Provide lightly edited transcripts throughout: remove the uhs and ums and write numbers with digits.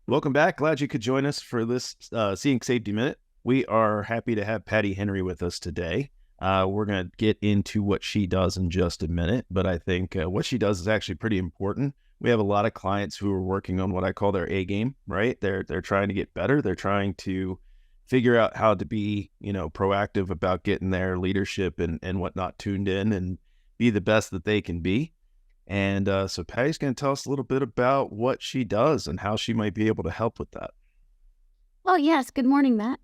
Welcome back. Glad you could join us for this Seeing Safety Minute. We are happy to have Patty Henry with us today. We're going to get into what she does in just a minute, but I think what she does is actually pretty important. We have a lot of clients who are working on what I call their A game, right? They're trying to get better. They're trying to figure out how to be, proactive about getting their leadership and whatnot tuned in and be the best that they can be. And so Patty's going to tell us a little bit about what she does and how she might be able to help with that. Well, yes. Good morning, Matt.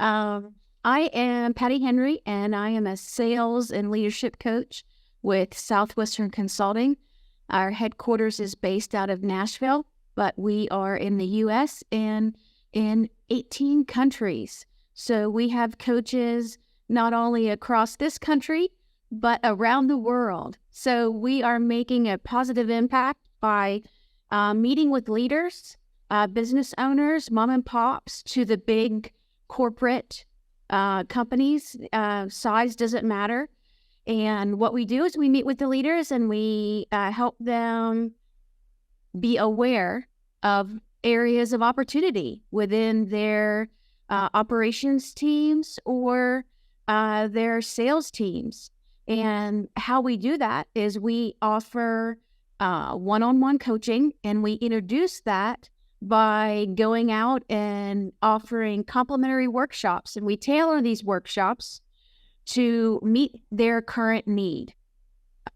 I am Patty Henry, and I am a sales and leadership coach with Southwestern Consulting. Our headquarters is based out of Nashville, but we are in the U.S. and in 18 countries. So we have coaches not only across this country, but around the world. So we are making a positive impact by meeting with leaders, business owners, mom and pops, to the big corporate companies. Size doesn't matter. And what we do is we meet with the leaders and we help them be aware of areas of opportunity within their operations teams or their sales teams. And how we do that is we offer one-on-one coaching, and we introduce that by going out and offering complimentary workshops. And we tailor these workshops to meet their current need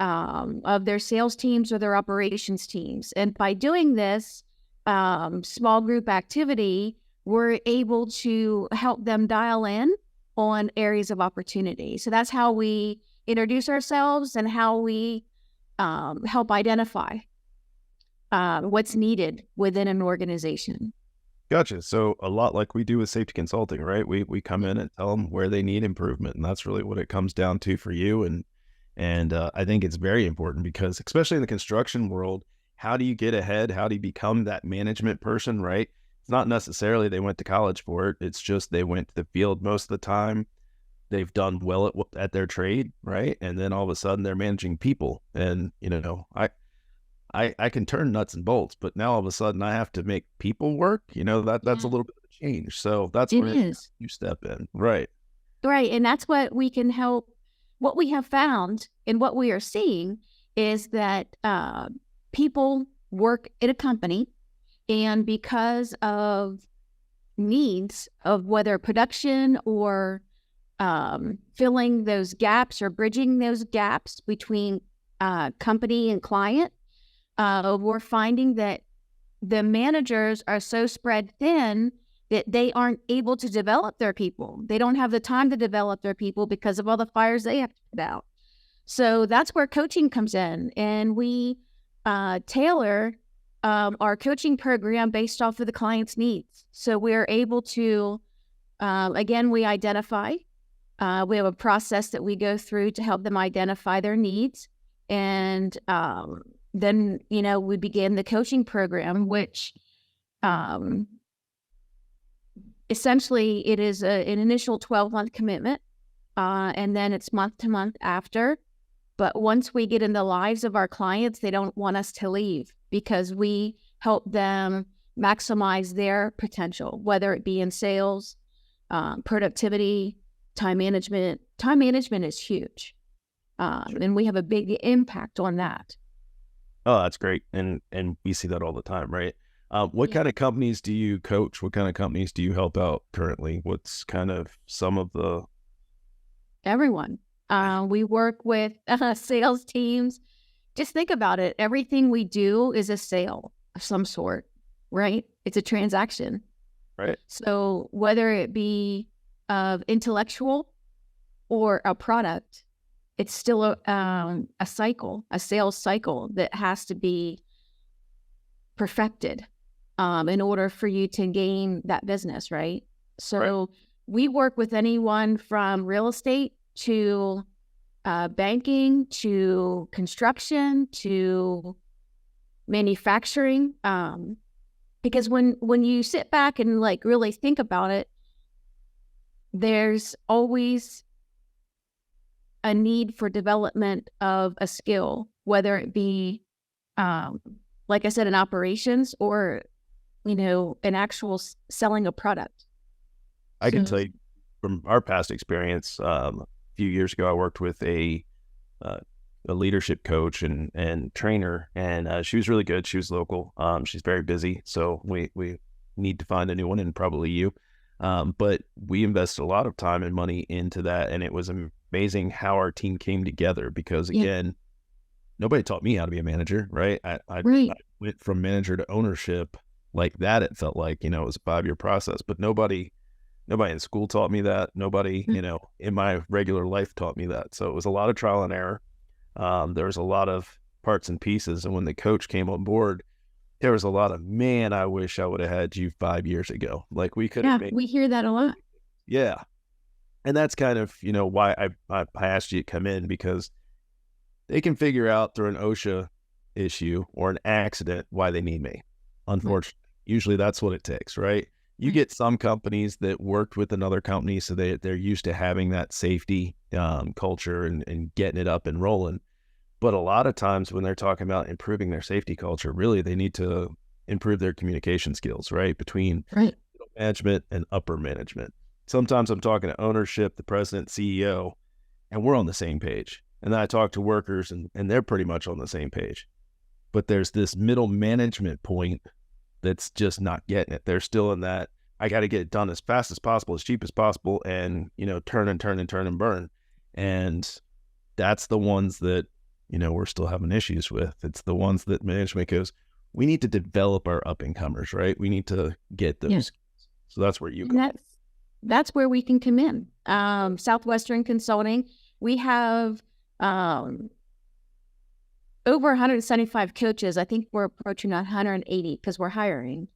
of their sales teams or their operations teams. And by doing this small group activity, we're able to help them dial in on areas of opportunity. So that's how we introduce ourselves and how we help identify what's needed within an organization. Gotcha. So a lot like we do with safety consulting, right? We come in and tell them where they need improvement, and that's really what it comes down to for you. And I think it's very important because, especially in the construction world, how do you get ahead? How do you become that management person, right? It's not necessarily they went to college for it. It's just they went to the field most of the time. They've done well at their trade, right? And then all of a sudden they're managing people. And, I can turn nuts and bolts, but now all of a sudden I have to make people work. That's a little bit of a change. So that's It where is. you step in. Right. Right. And that's what we can help. What we have found and what we are seeing is that people work at a company, and because of needs of whether production or filling those gaps or bridging those gaps between company and client, we're finding that the managers are so spread thin that they aren't able to develop their people. They don't have the time to develop their people because of all the fires they have to put out. So that's where coaching comes in. And we tailor our coaching program based off of the client's needs. So we're able to, again, we identify. We have a process that we go through to help them identify their needs. And then, we begin the coaching program, which essentially it is an initial 12-month commitment, and then it's month to month after. But once we get in the lives of our clients, they don't want us to leave because we help them maximize their potential, whether it be in sales, productivity, time management. Time management is huge. And we have a big impact on that. Oh, that's great. And we see that all the time, right? What kind of companies do you coach? What kind of companies do you help out currently? What's kind of some of the... Everyone. We work with sales teams. Just think about it. Everything we do is a sale of some sort, right? It's a transaction. Right. So whether it be of intellectual or a product, it's still a cycle, a sales cycle that has to be perfected in order for you to gain that business, right? So we work with anyone from real estate to banking to construction to manufacturing. Because when you sit back and really think about it, there's always a need for development of a skill, whether it be, like I said, in operations or an actual selling a product. I can So, tell you from our past experience, a few years ago, I worked with uh, a leadership coach and trainer, and she was really good. She was local. She's very busy, so we need to find a new one, and probably you. But we invested a lot of time and money into that, and it was amazing how our team came together because, yeah, again, nobody taught me how to be a manager, right? I right. went from manager to ownership like that. It felt like, it was a 5-year process, but nobody in school taught me that. Nobody, Mm, in my regular life taught me that. So it was a lot of trial and error. There was a lot of parts and pieces. And when the coach came on board, there was a lot of, man, I wish I would have had you 5 years ago. Like we could have Yeah, made, we hear that a lot. yeah. And that's kind of, why I asked you to come in, because they can figure out through an OSHA issue or an accident why they need me. Right, Unfortunately, usually that's what it takes, right? You right, get some companies that worked with another company, so they're used to having that safety culture and getting it up and rolling. But a lot of times when they're talking about improving their safety culture, really they need to improve their communication skills, right? Between right. middle management and upper management. Sometimes I'm talking to ownership, the president, CEO, and we're on the same page. And then I talk to workers and they're pretty much on the same page. But there's this middle management point that's just not getting it. They're still in that, I got to get it done as fast as possible, as cheap as possible, and, turn and turn and turn and burn. And that's the ones that, we're still having issues with. It's the ones that management goes, we need to develop our up and comers, right? We need to get Yeah. those. So that's where you And come. that's where we can come in. Southwestern Consulting, we have over 175 coaches. I think we're approaching 180 because we're hiring.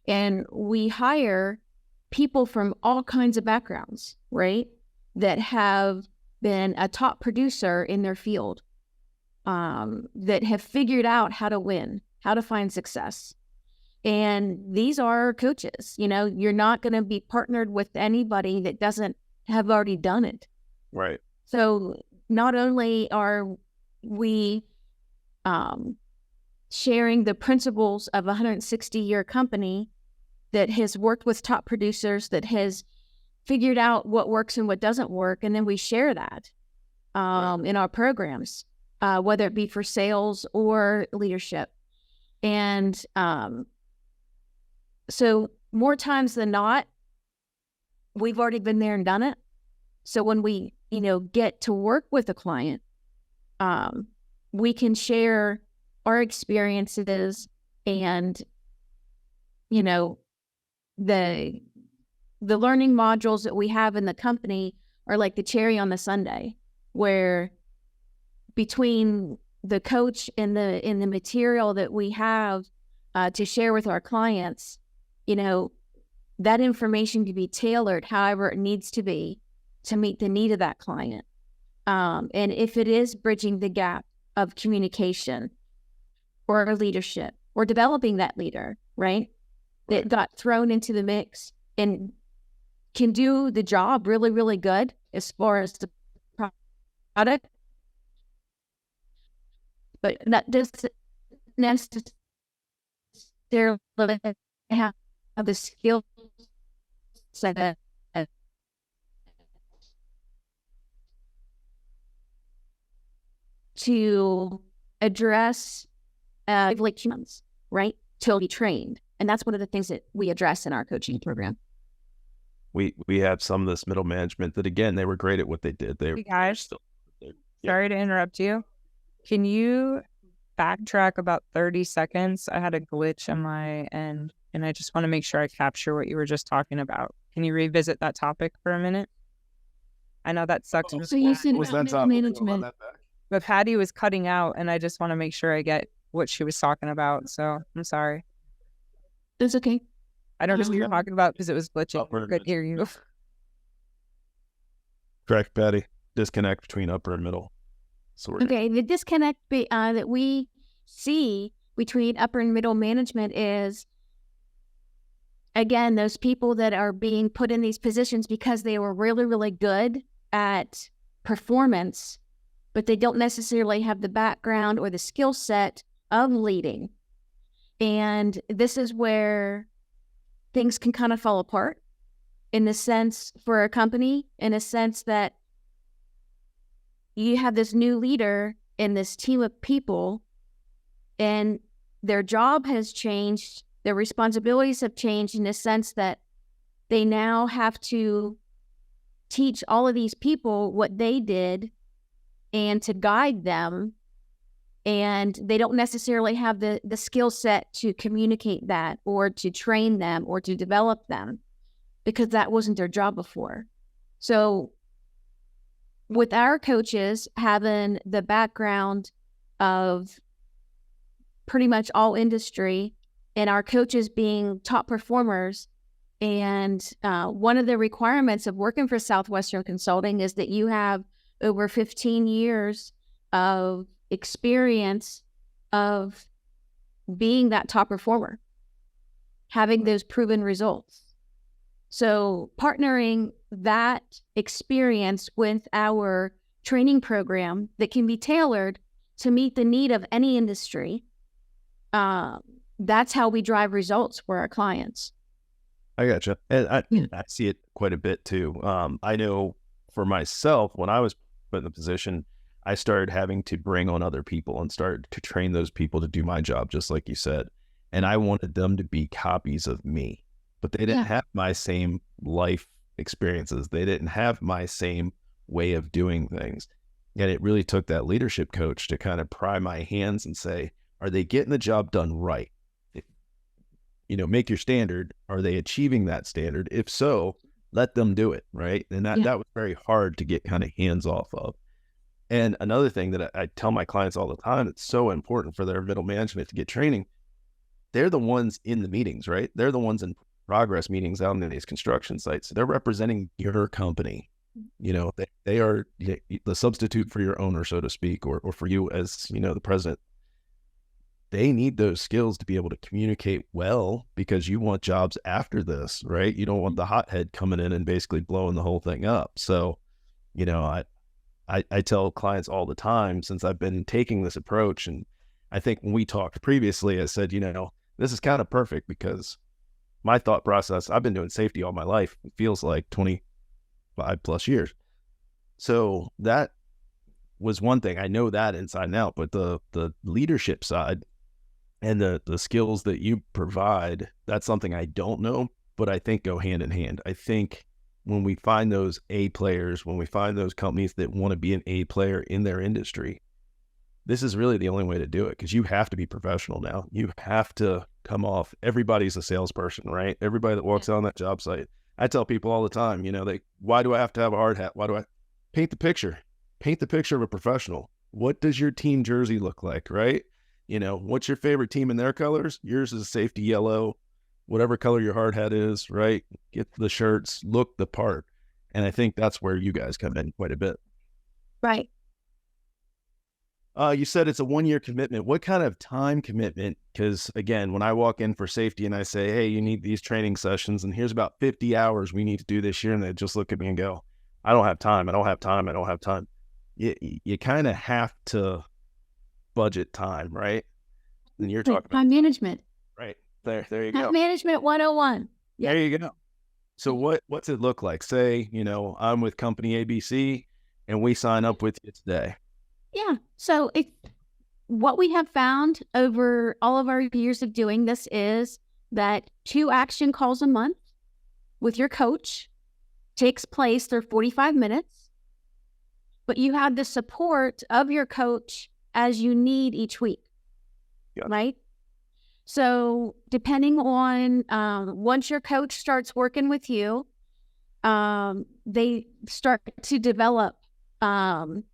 And we hire people from all kinds of backgrounds, right? That have been a top producer in their field, that have figured out how to win, how to find success. And these are coaches. You're not going to be partnered with anybody that doesn't have already done it. Right. So not only are we sharing the principles of a 160-year company that has worked with top producers, that has figured out what works and what doesn't work, and then we share that in our programs, whether it be for sales or leadership. And so more times than not, we've already been there and done it. So when we, get to work with a client, we can share our experiences and, the learning modules that we have in the company are like the cherry on the sundae, where between the coach and the material that we have to share with our clients, that information can be tailored however it needs to be to meet the need of that client. And if it is bridging the gap of communication or leadership or developing that leader, right? That got thrown into the mix and can do the job really, really good as far as the product, but that doesn't necessarily have the skill set to address like humans, right? To be trained. And that's one of the things that we address in our coaching program. We have some of this middle management that, again, they were great at what they did. Hey guys, Still, yeah. sorry to interrupt you. Can you backtrack about 30 seconds? I had a glitch on my end, and I just want to make sure I capture what you were just talking about. Can you revisit that topic for a minute? I know that sucks, So you said Was about that middle topic? Run management. that back? but Patty was cutting out, and I just want to make sure I get what she was talking about. So I'm sorry. That's okay. I don't know what you're talking about because it was glitching. Upper I couldn't hear you. Correct, Patty. Disconnect between upper and middle. So we're Okay, the disconnect that we see between upper and middle management is, again, those people that are being put in these positions because they were really, really good at performance, but they don't necessarily have the background or the skill set of leading. And this is where things can kind of fall apart in the sense for a company, in a sense that you have this new leader and this team of people, and their job has changed, their responsibilities have changed in the sense that they now have to teach all of these people what they did and to guide them. And they don't necessarily have the skill set to communicate that or to train them or to develop them because that wasn't their job before. So with our coaches having the background of pretty much all industry and our coaches being top performers, and one of the requirements of working for Southwestern Consulting is that you have over 15 years of experience of being that top performer, having those proven results. So partnering that experience with our training program that can be tailored to meet the need of any industry, that's how we drive results for our clients. I gotcha. And I see it quite a bit too. I know for myself, when I was put in the position, I started having to bring on other people and start to train those people to do my job, just like you said. And I wanted them to be copies of me, but they didn't have my same life experiences. They didn't have my same way of doing things. And it really took that leadership coach to kind of pry my hands and say, are they getting the job done right? Make your standard. Are they achieving that standard? If so, let them do it, right? And that was very hard to get kind of hands off of. And another thing that I tell my clients all the time, it's so important for their middle management to get training. They're the ones in the meetings, right? They're the ones in progress meetings out in these construction sites. So they're representing your company. They are the substitute for your owner, so to speak, or for you as, the president. They need those skills to be able to communicate well because you want jobs after this, right? You don't want the hothead coming in and basically blowing the whole thing up. So, I tell clients all the time since I've been taking this approach, and I think when we talked previously, I said, this is kind of perfect because my thought process, I've been doing safety all my life. It feels like 25 plus years. So that was one thing. I know that inside and out, but the leadership side and the skills that you provide, that's something I don't know, but I think go hand in hand. I think when we find those A players, when we find those companies that want to be an A player in their industry, this is really the only way to do it because you have to be professional now. You have to come off. Everybody's a salesperson, right? Everybody that walks out on that job site. I tell people all the time, why do I have to have a hard hat? Why do I paint the picture? Paint the picture of a professional. What does your team jersey look like, right? What's your favorite team in their colors? Yours is safety yellow, whatever color your hard hat is, right? Get the shirts, look the part. And I think that's where you guys come in quite a bit. Right. You said it's a 1-year commitment. What kind of time commitment? Because again, when I walk in for safety and I say, hey, you need these training sessions and here's about 50 hours we need to do this year. And they just look at me and go, I don't have time. I don't have time. I don't have time. You kind of have to budget time, right? And you're talking about time management. Right. There you Time go. management 101. Yep. There you go. So what's it look like? Say, I'm with company ABC and we sign up with you today. Yeah. So what we have found over all of our years of doing this is that 2 action calls a month with your coach takes place. They're 45 minutes, but you have the support of your coach as you need each week, right? So depending on, once your coach starts working with you, they start to develop an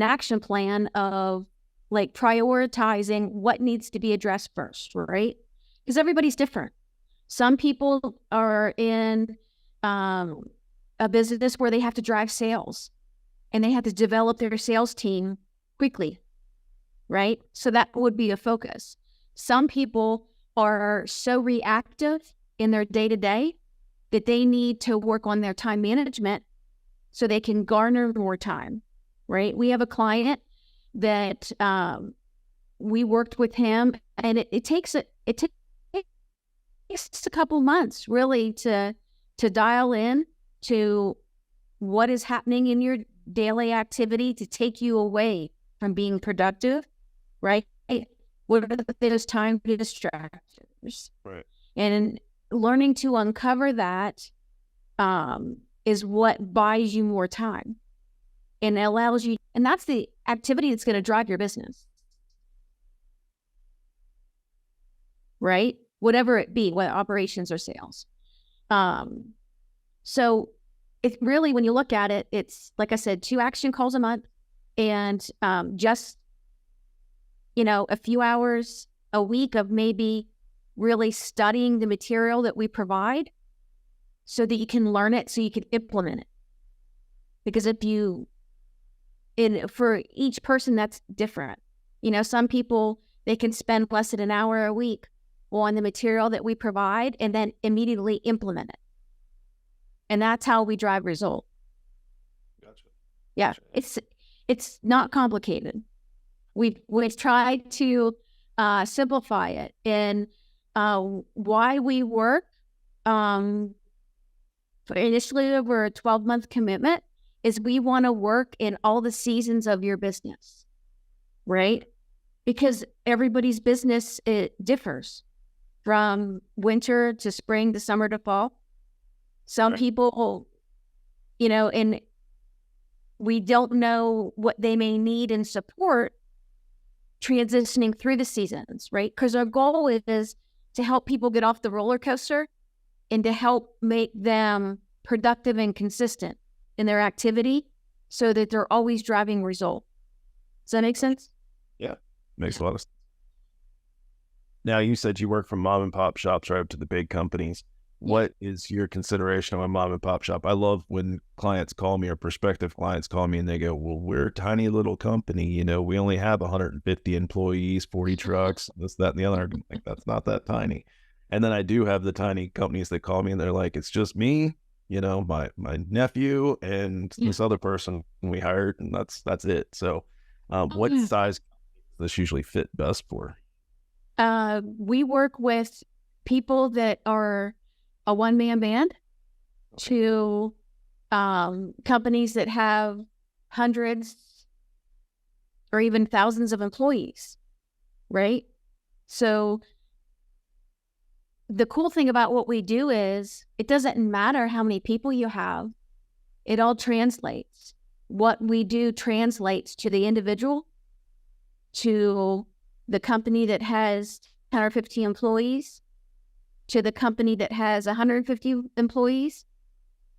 action plan of like prioritizing what needs to be addressed first, right? Because everybody's different. Some people are in a business where they have to drive sales and they have to develop their sales team quickly, right? So that would be a focus. Some people are so reactive in their day-to-day that they need to work on their time management so they can garner more time, right? We have a client that we worked with him, and it takes takes a couple months really to dial in to what is happening in your daily activity to take you away from being productive, right? What are those time distractors? Right. And learning to uncover that is what buys you more time and allows you, and that's the activity that's going to drive your business, right? Whatever it be, whether operations or sales. So it really, when you look at it, it's like I said, 2 action calls a month, and just, a few hours a week of maybe really studying the material that we provide so that you can learn it, so you can implement it. Because for each person, that's different. Some people, they can spend less than an hour a week on the material that we provide and then immediately implement it. And that's how we drive result. Gotcha. Yeah, it's not complicated. We've tried to simplify it. And why we work initially over a 12-month commitment is we want to work in all the seasons of your business, right? Because everybody's business, it differs from winter to spring to summer to fall. Some Right. people, and we don't know what they may need in support transitioning through the seasons, right? Because our goal is to help people get off the roller coaster and to help make them productive and consistent in their activity so that they're always driving result. Does that make sense? Yeah, makes a lot of sense. Now, you said you work from mom and pop shops right up to the big companies. What is your consideration of a mom and pop shop? I love when clients call me or prospective clients call me and they go, well, we're a tiny little company. We only have 150 employees, 40 trucks, this, that, and the other. I'm like, that's not that tiny. And then I do have the tiny companies that call me and they're like, it's just me, my nephew and this other person we hired, and that's it. So what size does this usually fit best for? We work with people that are a one-man band to companies that have hundreds or even thousands of employees, right? So the cool thing about what we do is it doesn't matter how many people you have. It all translates. What we do translates to the individual, to the company that has 10 or 15 employees, to the company that has 150 employees,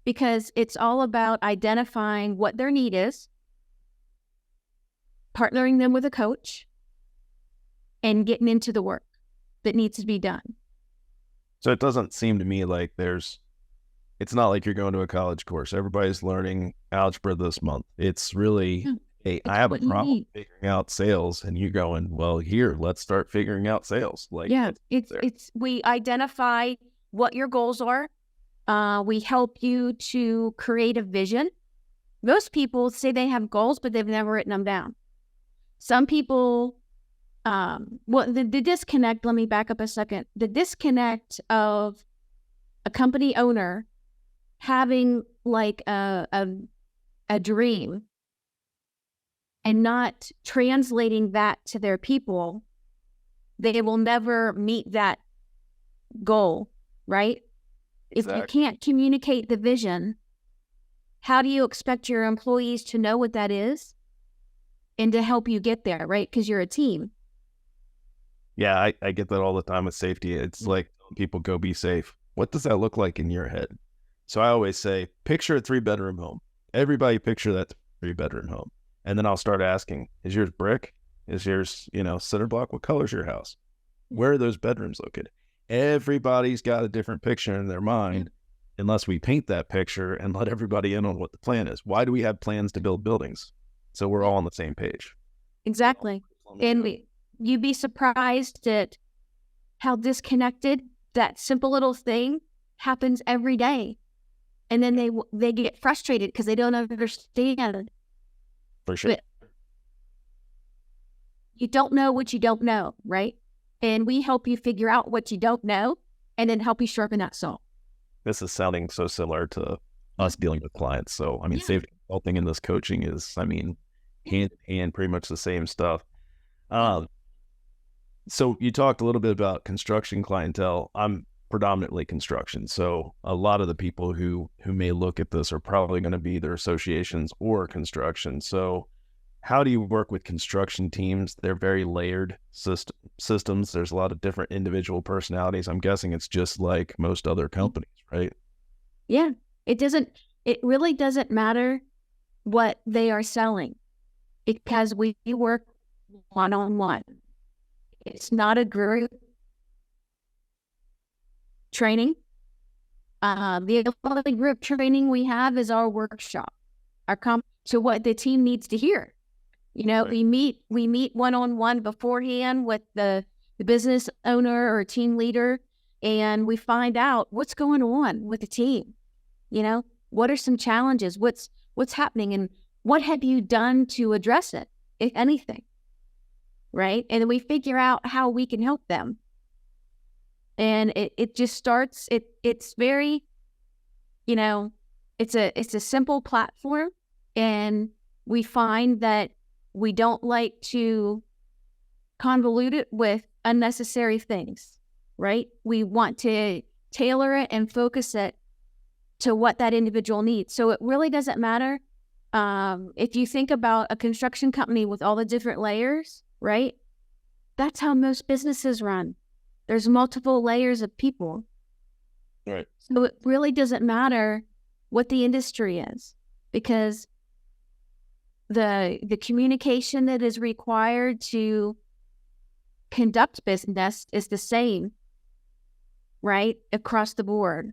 because it's all about identifying what their need is, partnering them with a coach, and getting into the work that needs to be done. So it doesn't seem to me like it's not like you're going to a college course. Everybody's learning algebra this month. It's really, hey, I have a problem figuring out sales, and you're going, well, here, let's start figuring out sales. We identify what your goals are. We help you to create a vision. Most people say they have goals, but they've never written them down. Some people, the disconnect, let me back up a second. The disconnect of a company owner having like a dream and not translating that to their people, they will never meet that goal, right? Exactly. If you can't communicate the vision, how do you expect your employees to know what that is and to help you get there, right? Because you're a team. Yeah, I get that all the time with safety. It's like people go be safe. What does that look like in your head? So I always say, picture a 3-bedroom home. Everybody picture that 3-bedroom home. And then I'll start asking, is yours brick? Is yours, cinder block? What color's your house? Where are those bedrooms located? Everybody's got a different picture in their mind, unless we paint that picture and let everybody in on what the plan is. Why do we have plans to build buildings? So we're all on the same page. Exactly. And you'd be surprised at how disconnected that simple little thing happens every day. And then they get frustrated because they don't understand. For sure. But you don't know what you don't know, right? And we help you figure out what you don't know and then help you sharpen that saw. This is sounding so similar to us dealing with clients. So, I mean, Yeah. safety consulting and this coaching is, I mean, hand in hand, pretty much the same stuff. So you talked a little bit about construction clientele. I'm predominantly construction. So a lot of the people who may look at this are probably going to be either associations or construction. So how do you work with construction teams? They're very layered systems. There's a lot of different individual personalities. I'm guessing it's just like most other companies, right? Yeah. It really doesn't matter what they are selling because we work one-on-one. It's not a group training. The only group training we have is our workshop, to what the team needs to hear. You know, Right. we meet one-on-one beforehand with the business owner or team leader, and we find out what's going on with the team. You know, what are some challenges? What's happening, and what have you done to address it, if anything? Right? And then we figure out how we can help them. And it just starts, it's very, you know, it's a simple platform, and we find that we don't like to convolute it with unnecessary things, right? We want to tailor it and focus it to what that individual needs. So it really doesn't matter. If you think about a construction company with all the different layers, right? That's how most businesses run. There's multiple layers of people. Right. So it really doesn't matter what the industry is, because the communication that is required to conduct business is the same, right? Across the board,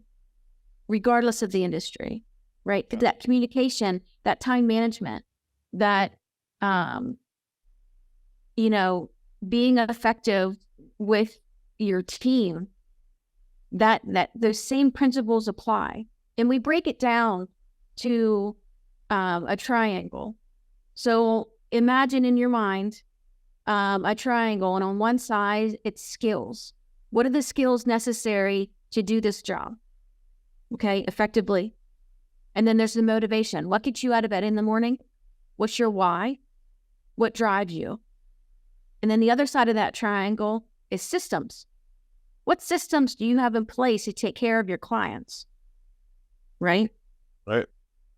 regardless of the industry, right? Yeah. That communication, that time management, that, you know, being effective with your team, that those same principles apply. And we break it down to a triangle. So imagine in your mind a triangle, and on one side it's skills. What are the skills necessary to do this job, okay, effectively? And then there's the motivation. What gets you out of bed in the morning? What's your why? What drives you? And then the other side of that triangle is systems. What systems do you have in place to take care of your clients? Right? Right.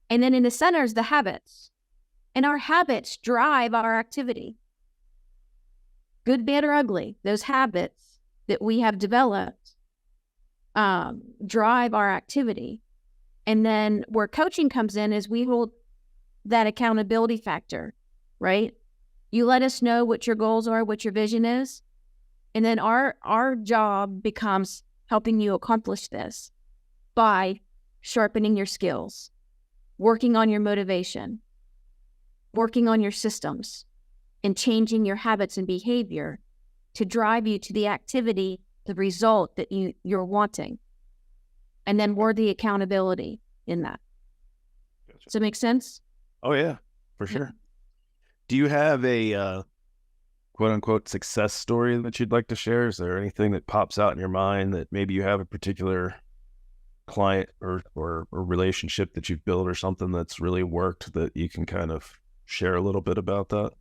And then in the center is the habits. And our habits drive our activity. Good, bad, or ugly, those habits that we have developed drive our activity. And then where coaching comes in is we hold that accountability factor, right? You let us know what your goals are, what your vision is. And then our job becomes helping you accomplish this by sharpening your skills, working on your motivation, working on your systems, and changing your habits and behavior to drive you to the activity, the result that you're wanting. And then we're the accountability in that. Gotcha. Does that make sense? Oh yeah, for sure. Do you have a quote unquote success story that you'd like to share? Is there anything that pops out in your mind that maybe you have a particular client or relationship that you've built or something that's really worked that you can kind of share a little bit about that?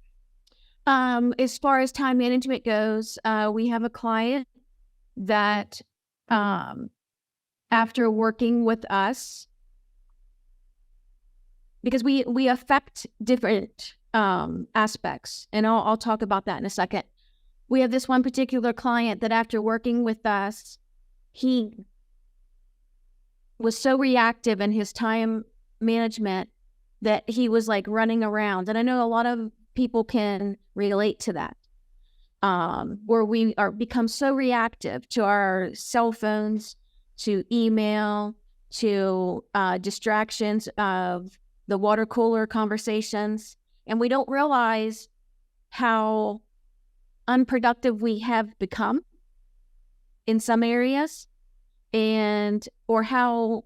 As far as time management goes, we have a client that after working with us, because we affect different aspects, and I'll talk about that in a second. We have this one particular client that after working with us, he was so reactive in his time management that he was like running around. And I know a lot of people can relate to that, where we become so reactive to our cell phones, to email, to distractions of the water cooler conversations. And we don't realize how unproductive we have become in some areas, or how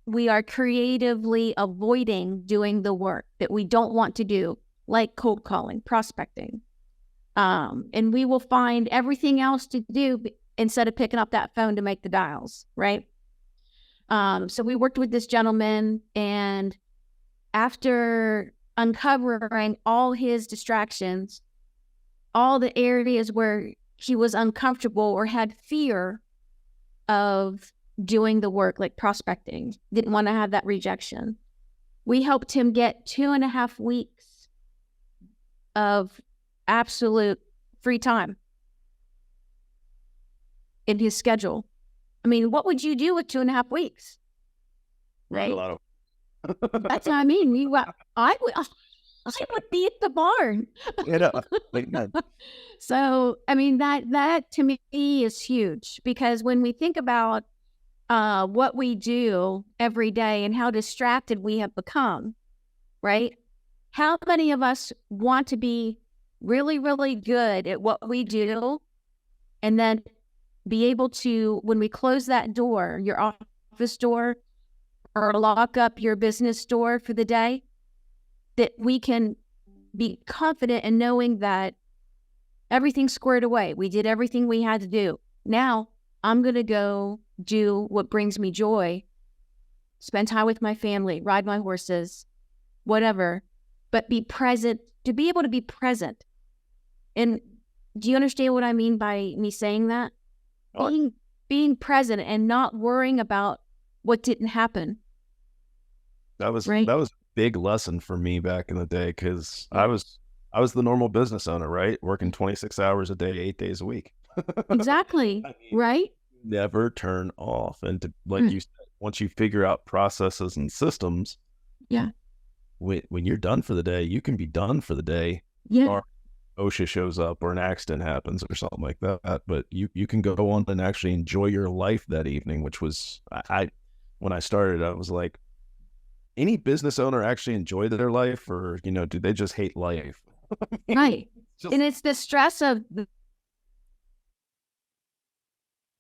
we are creatively avoiding doing the work that we don't want to do, like cold calling, prospecting. And we will find everything else to do instead of picking up that phone to make the dials, right? So we worked with this gentleman, and after uncovering all his distractions, all the areas where he was uncomfortable or had fear of doing the work, like prospecting, didn't want to have that rejection, we helped him get 2.5 weeks of absolute free time in his schedule. I mean, what would you do with 2.5 weeks? Right. Right? A lot of That's what I mean. I would be at the barn. like that. So, I mean, that to me is huge, because when we think about what we do every day and how distracted we have become, right? How many of us want to be really, really good at what we do, and then be able to, when we close that door, your office door, or lock up your business door for the day, that we can be confident in knowing that everything's squared away. We did everything we had to do. Now I'm going to go do what brings me joy, spend time with my family, ride my horses, whatever, but be present, to be able to be present. And do you understand what I mean by me saying that? Being present and not worrying about what didn't happen. That was right. a big lesson for me back in the day, because I was the normal business owner, right? Working 26 hours a day, 8 days a week. Exactly. I mean, right. Never turn off. And to, like you said, once you figure out processes and systems, Yeah. When you're done for the day, you can be done for the day. Yeah. Or OSHA shows up, or an accident happens, or something like that. But you can go on and actually enjoy your life that evening, which was, when I started, I was like, any business owner actually enjoy their life, or, do they just hate life? Right. And it's the stress of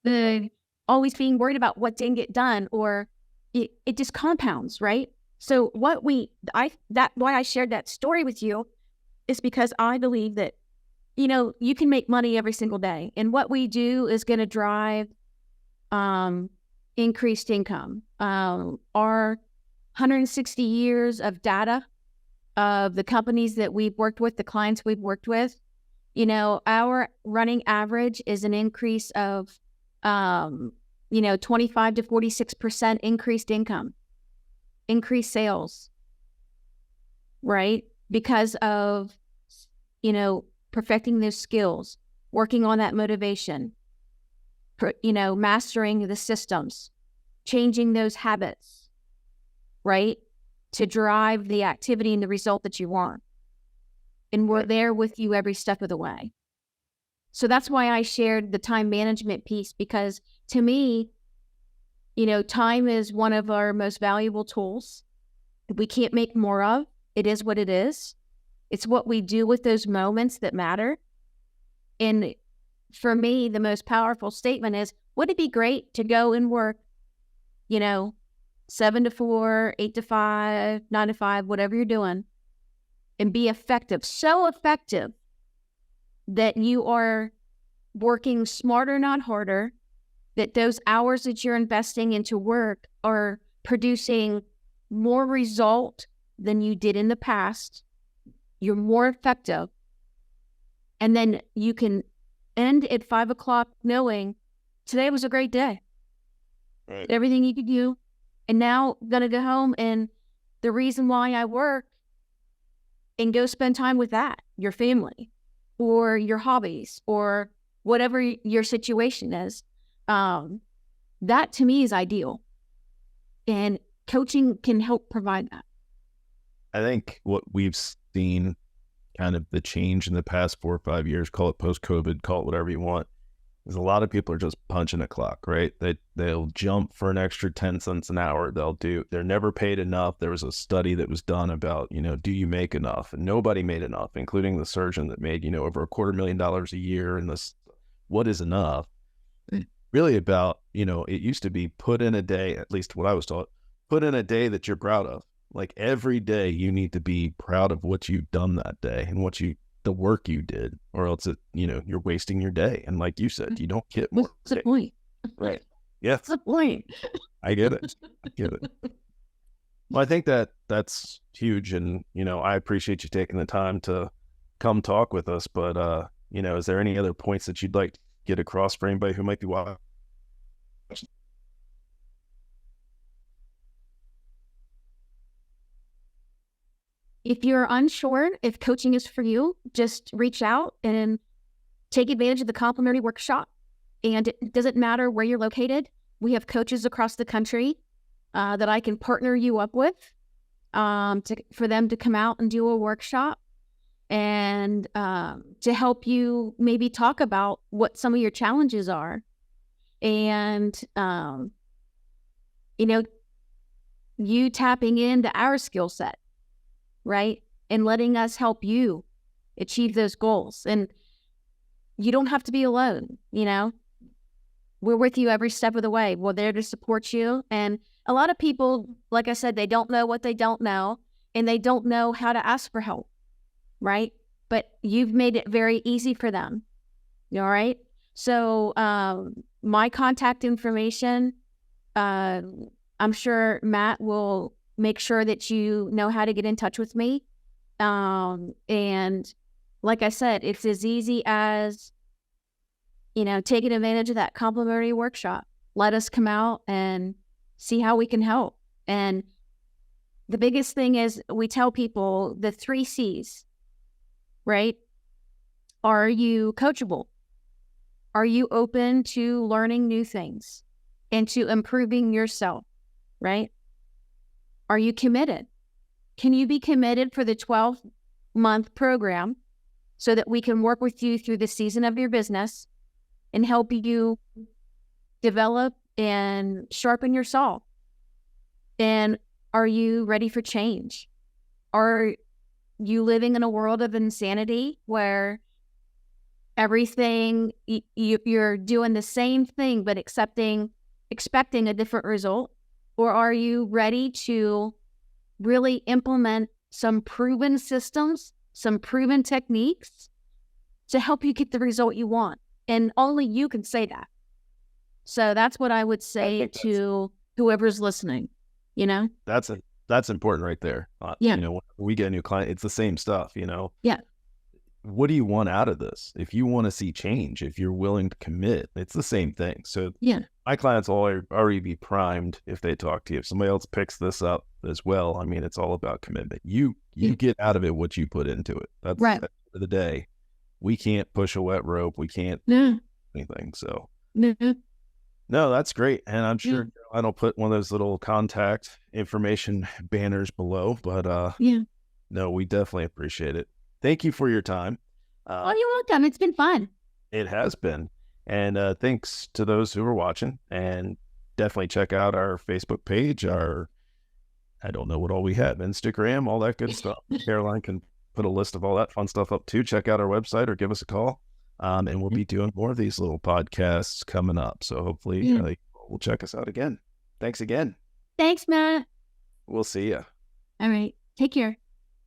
the always being worried about what didn't get done, or it just compounds, right? So why I shared that story with you is because I believe that, you can make money every single day, and what we do is going to drive increased income. Our 160 years of data of the companies that we've worked with, the clients we've worked with, our running average is an increase of 25 to 46% increased income, increased sales, right? Because of, perfecting those skills, working on that motivation, mastering the systems, changing those habits, right? To drive the activity and the result that you want. And we're there with you every step of the way. So that's why I shared the time management piece, because to me, time is one of our most valuable tools. We can't make more of. It is what it is. It's what we do with those moments that matter. And for me, the most powerful statement is, would it be great to go and work, 7 to 4, 8 to 5, 9 to 5, whatever you're doing, and be effective, so effective that you are working smarter, not harder, that those hours that you're investing into work are producing more result than you did in the past. You're more effective. And then you can end at 5 o'clock knowing today was a great day. Right. Everything you could do. And now I'm going to go home, and the reason why I work, and go spend time with your family, or your hobbies, or whatever your situation is. That to me is ideal. And coaching can help provide that. I think what we've seen, kind of the change in the past 4 or 5 years, call it post-COVID, call it whatever you want, is a lot of people are just punching a clock, right? They'll jump for an extra 10 cents an hour. They're never paid enough. There was a study that was done about, do you make enough? And nobody made enough, including the surgeon that made, over $250,000 a year. And this, what is enough? Really about, it used to be put in a day, at least what I was taught, put in a day that you're proud of. Like every day you need to be proud of what you've done that day and what you the work you did, or else you're wasting your day. And like you said, you don't get more. What's the point? Right. Yeah. What's the point? I get it. I get it. Well, I think that's huge. And, I appreciate you taking the time to come talk with us. But, is there any other points that you'd like to get across for anybody who might be watching? If you're unsure if coaching is for you, just reach out and take advantage of the complimentary workshop. And it doesn't matter where you're located. We have coaches across the country that I can partner you up with for them to come out and do a workshop and to help you maybe talk about what some of your challenges are. And, you tapping into our skill set, right? And letting us help you achieve those goals. And you don't have to be alone, We're with you every step of the way. We're there to support you. And a lot of people, like I said, they don't know what they don't know, and they don't know how to ask for help, right? But you've made it very easy for them, all right? So my contact information, I'm sure Matt will make sure that you know how to get in touch with me. And like I said, it's as easy as, taking advantage of that complimentary workshop. Let us come out and see how we can help. And the biggest thing is we tell people the 3 C's, right? Are you coachable? Are you open to learning new things and to improving yourself, right? Are you committed? Can you be committed for the 12-month program so that we can work with you through the season of your business and help you develop and sharpen your saw? And are you ready for change? Are you living in a world of insanity where everything, you're doing the same thing but expecting a different result? Or are you ready to really implement some proven systems, some proven techniques to help you get the result you want? And only you can say that. So that's what I would say to whoever's listening, That's important right there. Yeah. When we get a new client, it's the same stuff, Yeah. What do you want out of this? If you want to see change, if you're willing to commit, it's the same thing. So Yeah. my clients will already be primed if they talk to you. If somebody else picks this up as well, it's all about commitment. You get out of it what you put into it. That's right. At the end of the day. We can't push a wet rope. We can't do anything. So no. that's great. And I'm sure I don't put one of those little contact information banners below, but no, we definitely appreciate it. Thank you for your time. You're welcome. It's been fun. It has been. And thanks to those who are watching, and definitely check out our Facebook page, I don't know what all we have, Instagram, all that good stuff. Caroline can put a list of all that fun stuff up too. Check out our website or give us a call. And we'll be doing more of these little podcasts coming up. So hopefully we'll check us out again. Thanks again. Thanks, Matt. We'll see you. All right. Take care.